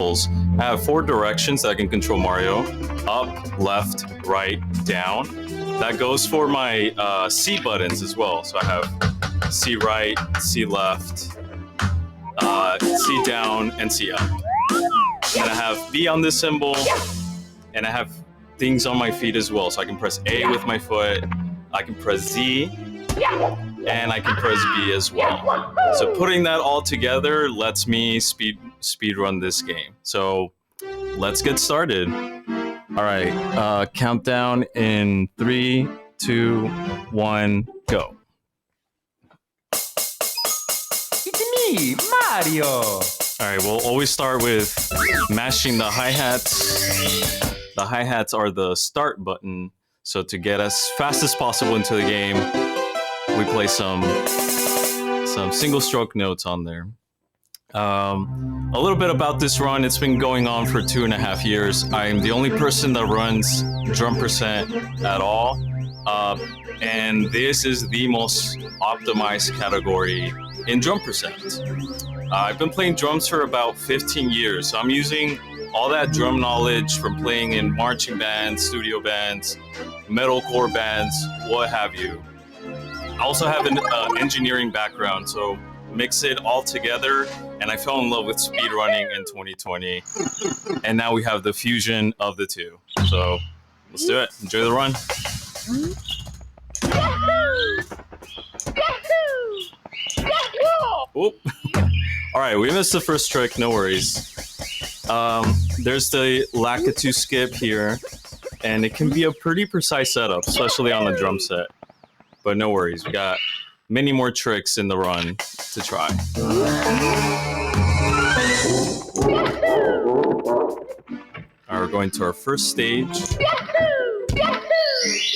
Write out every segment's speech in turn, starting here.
controls. I have 4 directions that I can control Mario: up, left, right, down. That goes for my C buttons as well. So I have C right, C left, C down, and C up. And I have B on this symbol, and I have things on my feet as well. So I can press A with my foot, I can press Z, and I can press B as well. So putting that all together lets me speed run this game. So let's get started. All right, countdown in 3, 2, 1, go. It's me, Mario. All right, we'll always start with mashing the hi-hats. The hi-hats are the start button. So to get as fast as possible into the game, we play some single stroke notes on there. A little bit about this run. It's been going on for 2.5 years. I'm the only person that runs drum percent at all. And this is the most optimized category in drum percent. I've been playing drums for about 15 years. So I'm using all that drum knowledge from playing in marching bands, studio bands, metalcore bands, what have you. I also have an engineering background, so mix it all together, and I fell in love with speedrunning in 2020. And now we have the fusion of the two. So let's do it. Enjoy the run. Oop. All right, we missed the first trick, no worries. There's the Lakitu skip here, and it can be a pretty precise setup, especially on the drum set. But no worries, we got many more tricks in the run to try. All right, we're going to our first stage.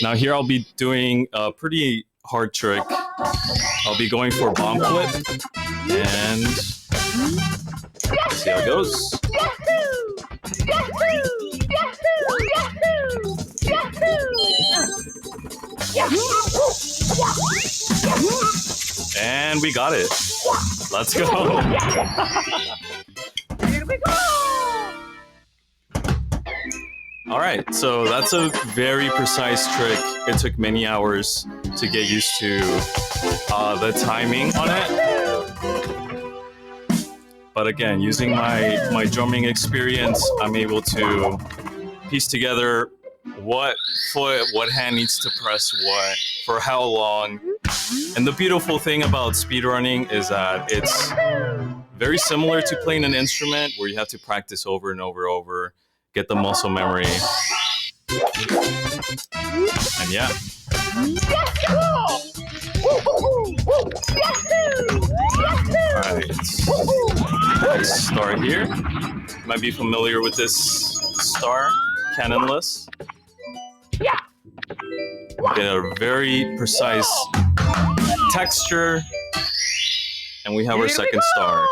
Now here I'll be doing a pretty hard trick. I'll be going for bomb flip, and see how it goes. And we got it. Let's go. Here we go. All right, so that's a very precise trick. It took many hours to get used to the timing on it. But again, using my drumming experience, I'm able to piece together what foot, what hand needs to press what, for how long. And the beautiful thing about speedrunning is that it's very similar to playing an instrument where you have to practice over and over, get the muscle memory. And yeah. Alright, let's start here. You might be familiar with this star, cannonless. Get a very precise texture, and we have our second star.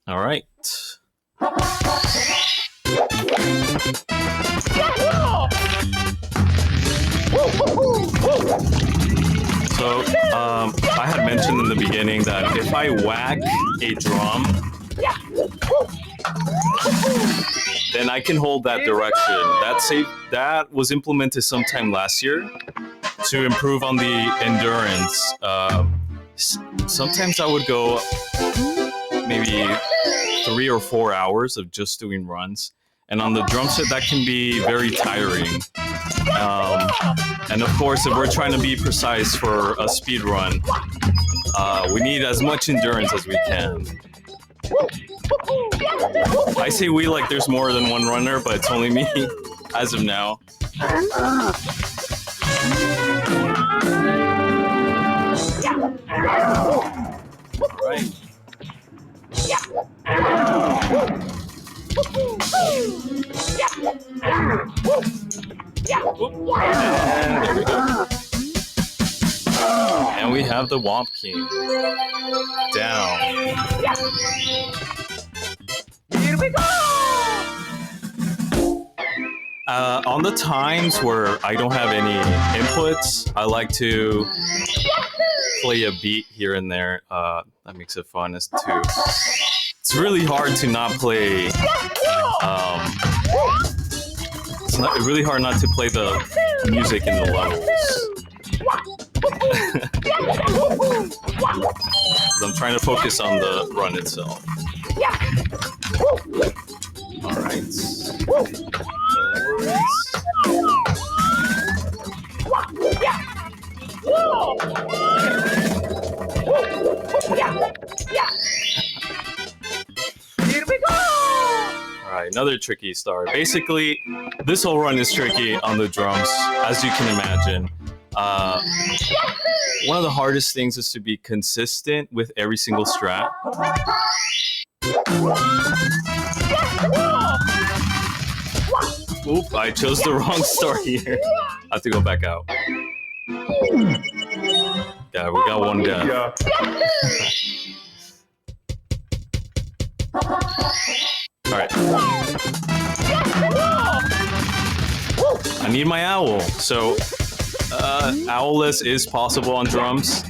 All right. So I had mentioned in the beginning that if I whack a drum, then I can hold that direction. That was implemented sometime last year to improve on the endurance. Sometimes I would go maybe 3 or 4 hours of just doing runs. And on the drum set, that can be very tiring. And of course, if we're trying to be precise for a speed run, we need as much endurance as we can. I say we like there's more than one runner, but it's only me as of now. All right. And there we go. And we have the Womp King. Down. Here we go. On the times where I don't have any inputs, I like to play a beat here and there. That makes it fun. It's really hard to not play. It's really hard not to play the music in the levels. I'm trying to focus on the run itself. All right. Here we go! Alright, another tricky start. Basically, this whole run is tricky on the drums, as you can imagine. One of the hardest things is to be consistent with every single strat. Oop, I chose the wrong start here. I have to go back out. Yeah, we got one down. Alright. I need my owl. So, owlless is possible on drums,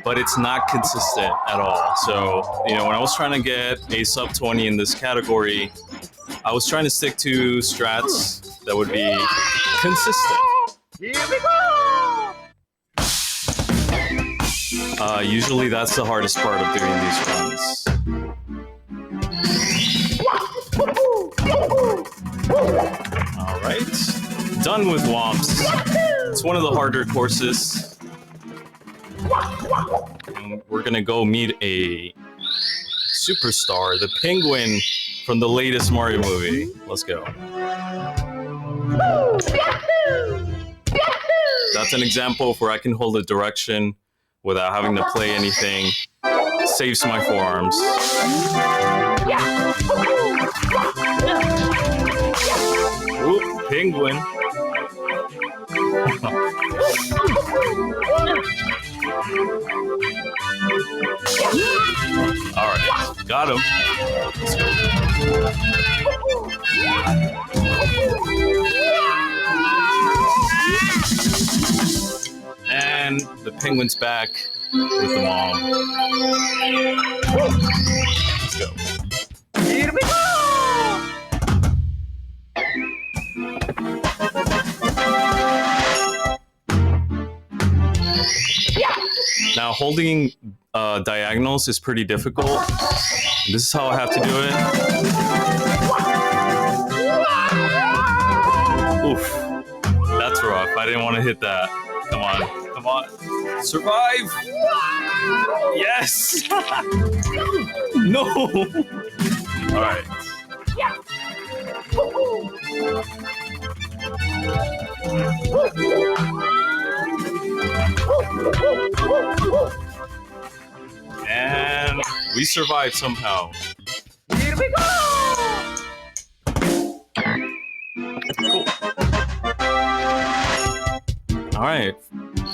but it's not consistent at all. So, when I was trying to get a sub 20 in this category, I was trying to stick to strats that would be consistent. Here we go! Usually that's the hardest part of doing these runs. Alright, done with Womps. It's one of the harder courses. And we're gonna go meet a superstar, the penguin from the latest Mario movie. Let's go. That's an example of where I can hold a direction without having to play anything. It saves my forearms. Oop, penguin. Alright, got him. Let's go. And the penguin's back with the mom. Let's go. Here we go! Now, holding diagonals is pretty difficult. This is how I have to do it. Oof. That's rough. I didn't want to hit that. Come on. Come on. Survive! Yes! No! Alright. And we survived somehow. Here we go! Cool. Alright.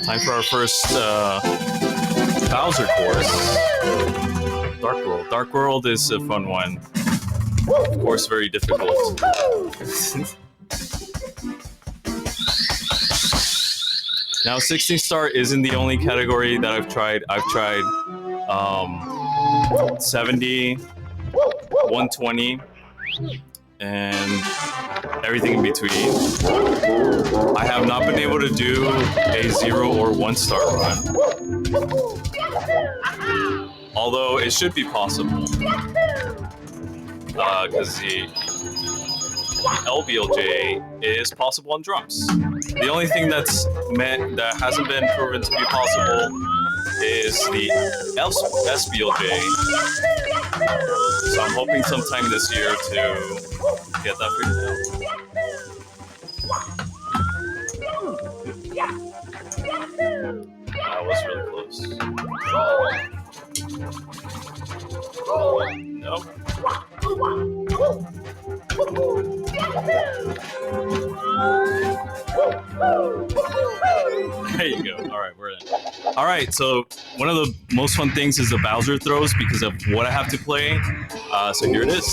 Time for our first Bowser course. Dark World. Dark World is a fun one. Of course, very difficult. Now, 16 star isn't the only category that I've tried. I've tried 70, 120, and everything in between. I have not been able to do a 0 or 1 star run. Although it should be possible. Because the LBLJ is possible on drums. The only thing that hasn't been proven to be possible is the SBLJ. So I'm hoping sometime this year to get that figured out. That was really close. Nope. There you go. All right, we're in. All right, so one of the most fun things is the Bowser throws because of what I have to play. So here it is.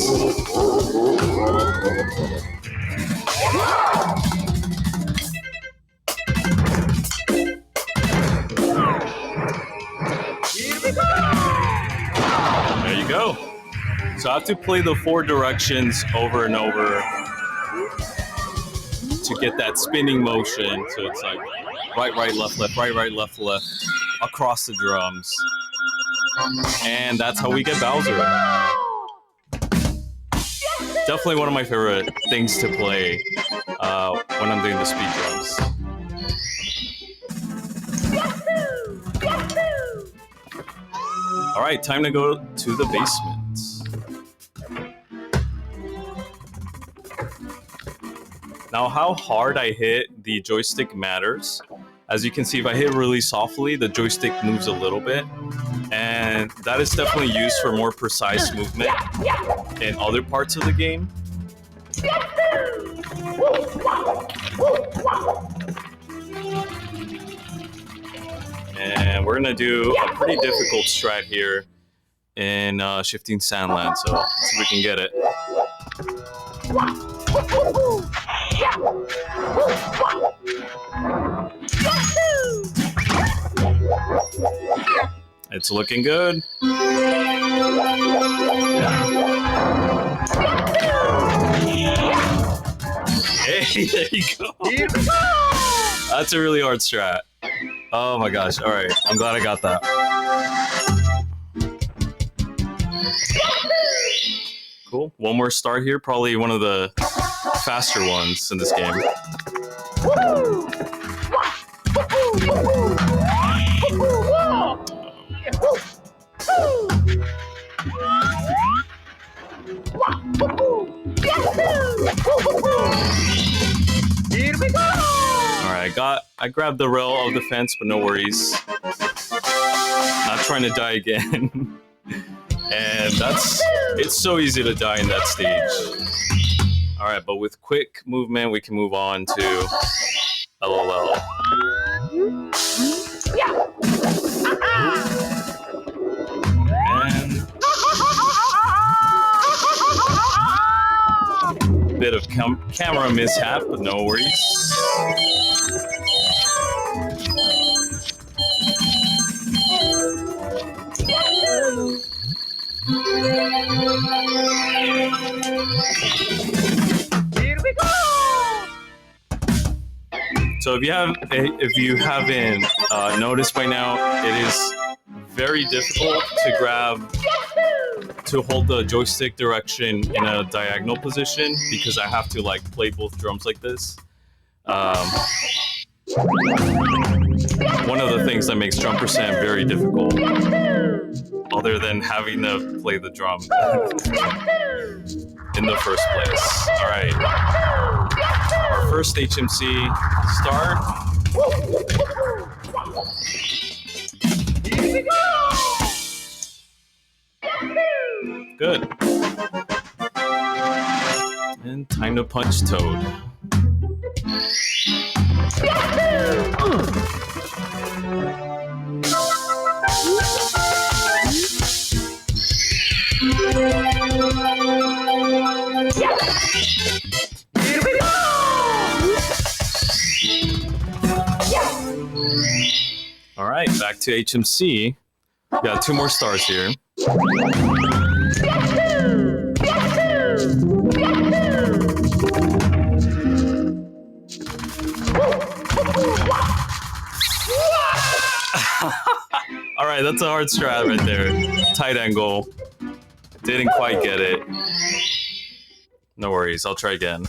Here we go! There you go. So I have to play the 4 directions over and over to get that spinning motion. So it's like right, right, left, left, right, right, left, left across the drums. And that's how we get Bowser. Definitely one of my favorite things to play when I'm doing the speed drums. All right, time to go to the basement. Now, how hard I hit the joystick matters. As you can see, if I hit really softly, the joystick moves a little bit. And that is definitely used for more precise movement in other parts of the game. And we're gonna do a pretty difficult strat here in Shifting Sandland, so let's see if we can get it. It's looking good. Hey, there you go. That's a really hard strat. Oh my gosh. All right. I'm glad I got that. Cool. One more star here. Probably one of the faster ones in this game. Here we go! Alright, I grabbed the rail of the fence, but no worries. Not trying to die again. And it's so easy to die in that stage. Alright, but with quick movement, we can move on to LOL. And bit of camera mishap, but no worries. Here we go! So if you haven't noticed by now, it is very difficult to hold the joystick direction in a diagonal position because I have to like play both drums like this. One of the things that makes Jumper Sand very difficult, other than having to play the drum in the first place. All right, our first HMC start. Here we go! Good. And time to punch Toad. Here we go! All right, back to HMC. We got 2 more stars here. All right, that's a hard strat right there. Tight angle. Didn't quite get it. No worries, I'll try again.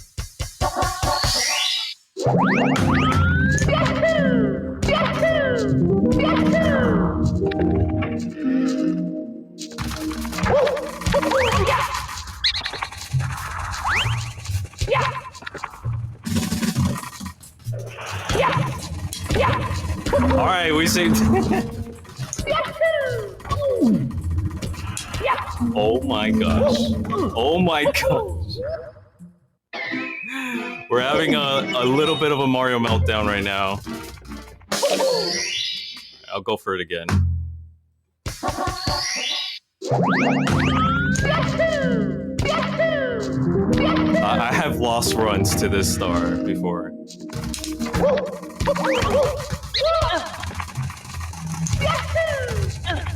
All right, we saved. Oh my gosh. Oh my gosh. We're having a little bit of a Mario meltdown right now. I'll go for it again. I have lost runs to this star before.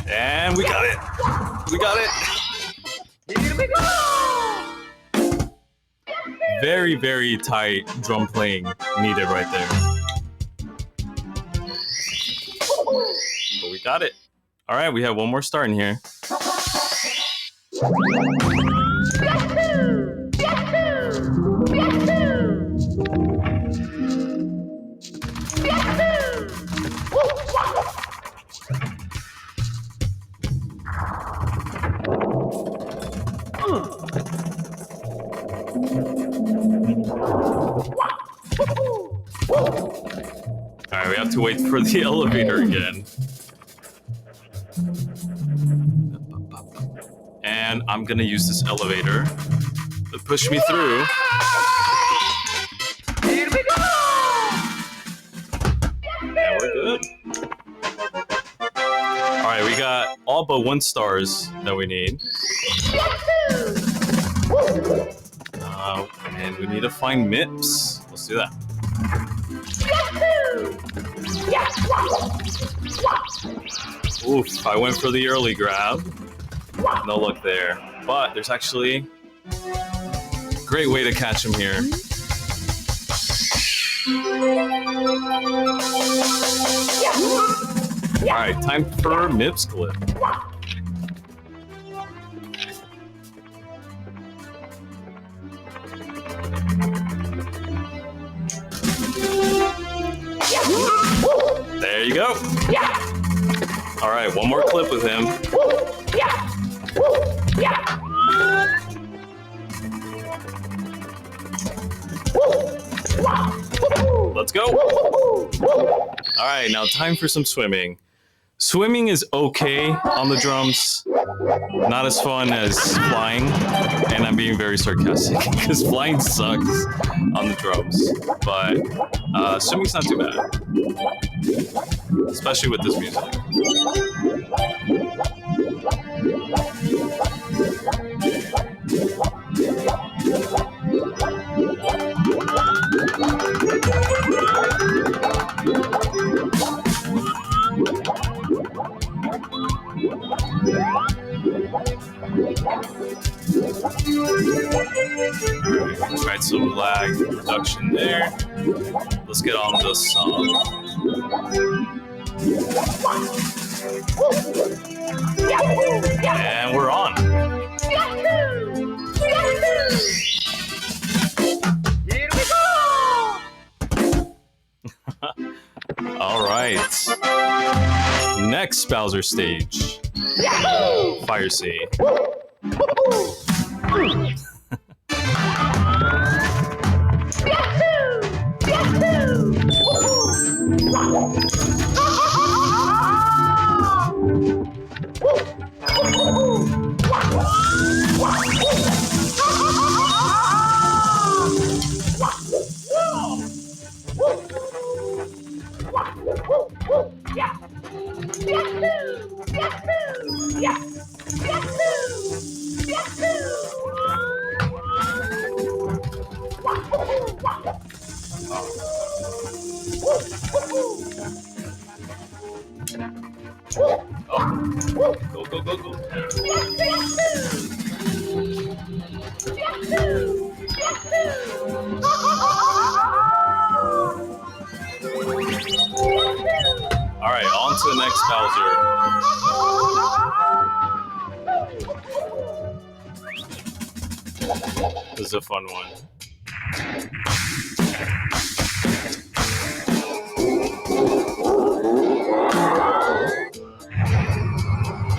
And we got it. We got it. Here we go! Very, very tight drum playing needed right there. But we got it. All right, we have one more star in here. All right, we have to wait for the elevator again. And I'm gonna use this elevator to push me through. Here we go! And we're good. All right, we got all but 1 stars that we need. And we need to find Mips. Let's do that. Oof, I went for the early grab. No luck there. But there's actually a great way to catch him here. Alright, time for Mips clip. There you go. Alright, one more clip with him. Let's go. Alright, now time for some swimming. Swimming is okay on the drums. Not as fun as flying. And I'm being very sarcastic because flying sucks on the drums. But swimming's not too bad. Especially with this music. Alright, some lag reduction there. Let's get on the song. And we're on. Here we go! All right. Next Bowser stage. Fire Sea. Go, go, go, go. All right, on to the next Bowser. This is a fun one.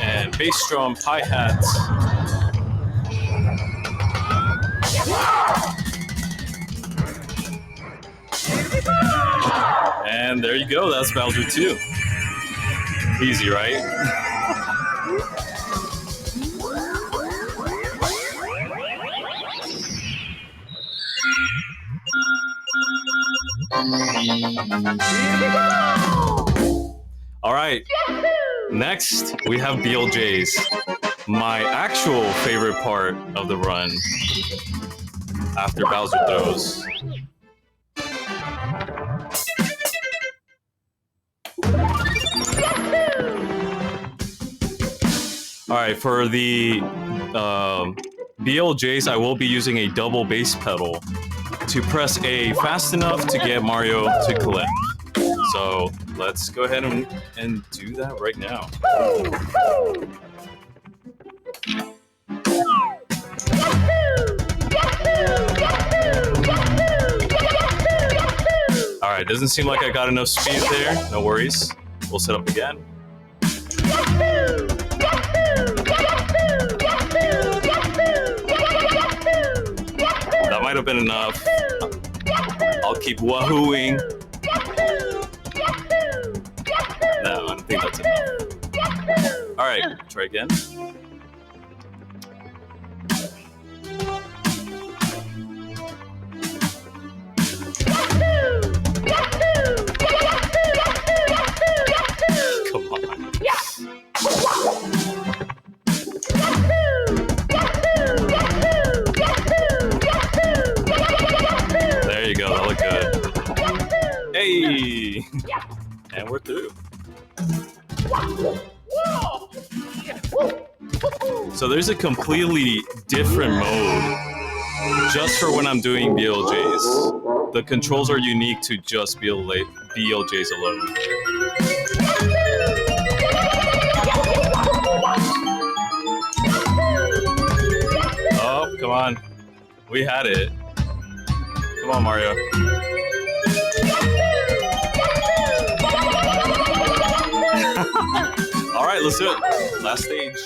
And bass drum, hi-hats. And there you go, that's Bowser 2. Easy, right? All right, next we have BLJs, my actual favorite part of the run. after Bowser throws. Alright, for the BLJs, I will be using a double bass pedal to press A fast enough to get Mario to collect. So let's go ahead and do that right now. Alright, doesn't seem like I got enough speed there. No worries. We'll set up again. That might have been enough. I'll keep wahooing. No, I don't think that's enough. Alright, try again. Come on. There you go, that looked good. Hey! And we're through. So there's a completely different mode just for when I'm doing BLJs. The controls are unique to just BLJs alone. Oh, come on. We had it. Come on, Mario. All right, let's do it. Last stage.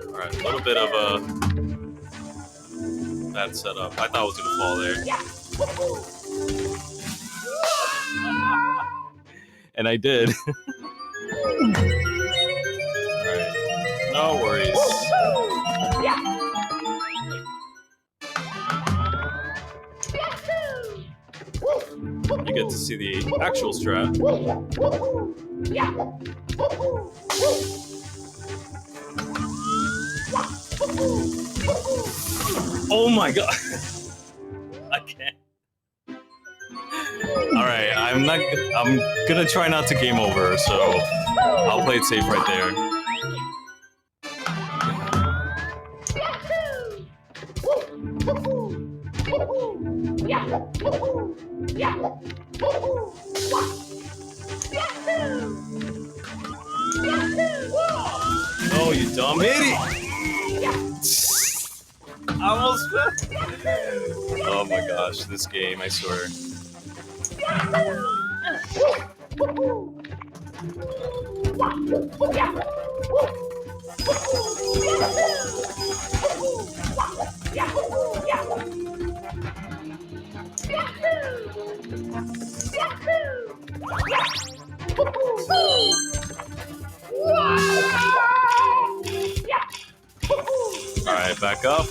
All right, a little bit of a bad setup. I thought I was gonna fall there. And I did. Alright. No worries. You get to see the actual strat. Oh my god. I can't. Alright, I'm gonna try not to game over, so I'll play it safe right there. Oh, you dumb idiot! I almost fell. Oh my gosh, this game, I swear. Alright, back up.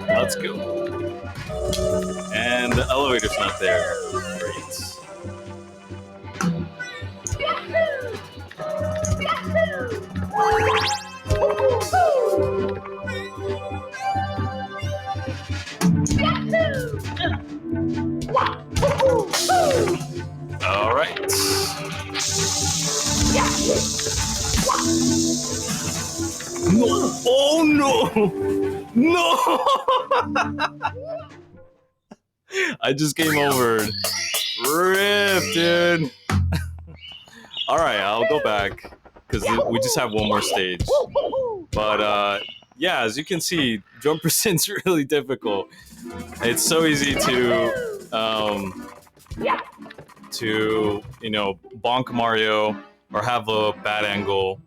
Let's go. And the elevator's not there. Great. All right. No! Oh no! No! I just game over. Rip, dude. All right, I'll go back because we just have one more stage. But yeah, as you can see, drum percent's really difficult. It's so easy to bonk Mario or have a bad angle,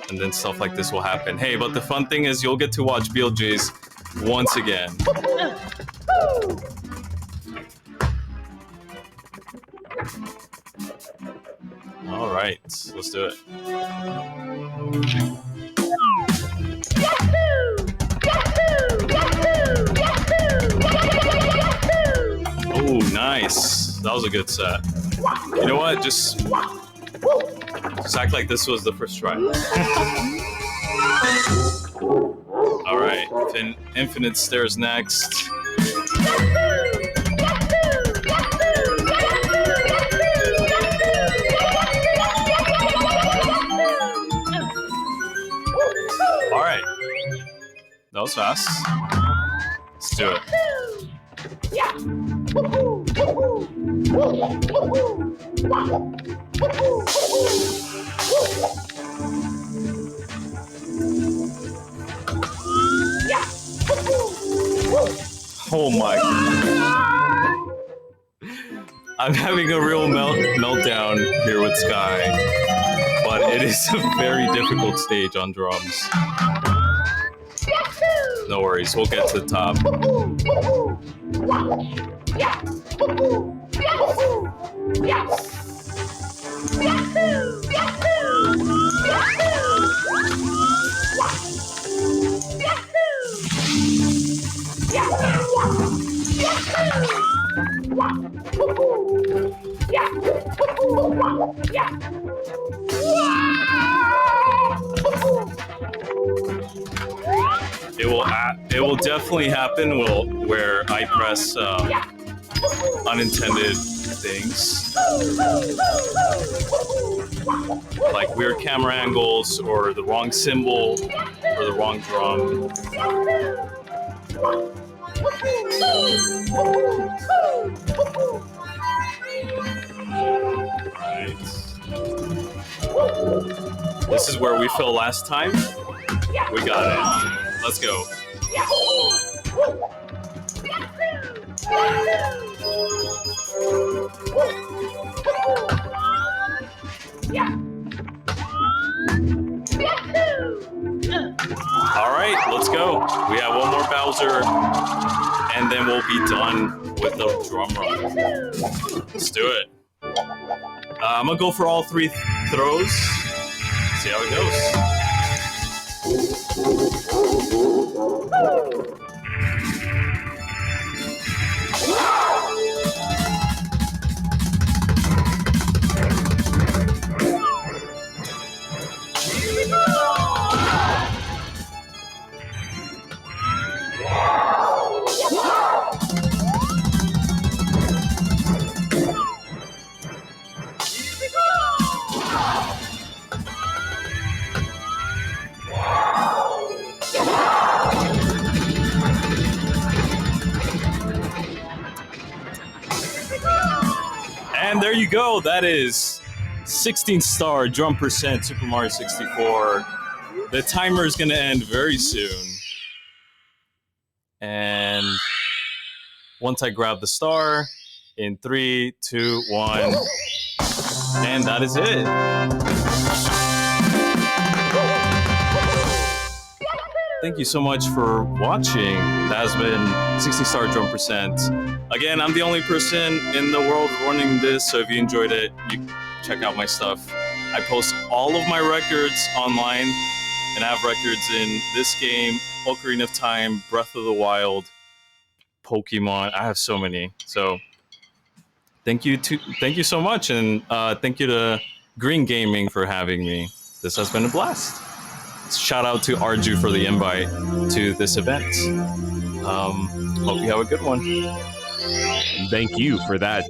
and then stuff like this will happen. Hey, but the fun thing is you'll get to watch BLJs once again. All right, let's do it. Yahoo! Yahoo! a good set. You know what? Just act like this was the first try. All right, Infinite Stairs next. All right, that was fast. Let's do it. Oh my God. I'm having a real meltdown here with Sky, but it is a very difficult stage on drums. No worries, we'll get to the top. It will definitely happen where I press unintended things, like weird camera angles or the wrong cymbal or the wrong drum. Right. This is where we fell last time. We got it. Let's go. All right, let's go. We have one more Bowser, and then we'll be done with the drum run. Let's do it. I'm gonna go for all 3 throws. See how it goes. And there you go. That is 16-star drum percent Super Mario 64. The timer is going to end very soon. And once I grab the star, in 3, 2, 1, and that is it. Thank you so much for watching. That has been 60-star drum percent. Again, I'm the only person in the world running this, so if you enjoyed it, you check out my stuff. I post all of my records online, and I have records in this game, Ocarina of Time, Breath of the Wild, Pokemon. I have so many. So thank you so much, and thank you to Green Gaming for having me. This has been a blast. Shout out to Arju for the invite to this event. Hope you have a good one. Thank you for that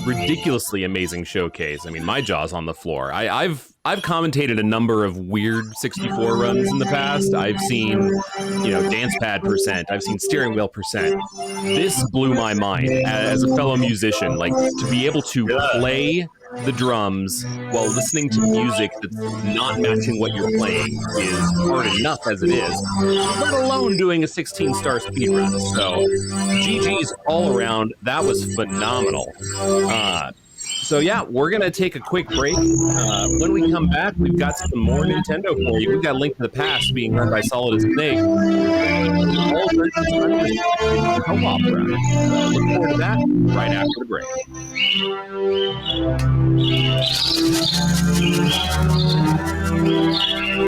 ridiculously amazing showcase. I mean, my jaw's on the floor. I've commentated a number of weird 64 runs in the past. I've seen, dance pad percent. I've seen steering wheel percent. This blew my mind as a fellow musician. Like, to be able to play the drums while listening to music that's not matching what you're playing is hard enough as it is, let alone doing a 16-star speedrun. So GG's all around. That was phenomenal. So yeah, we're going to take a quick break. When we come back, we've got some more Nintendo for you. We've got Link to the Past being run by Solid as Snake. All co-op round. Look forward to that right after the break.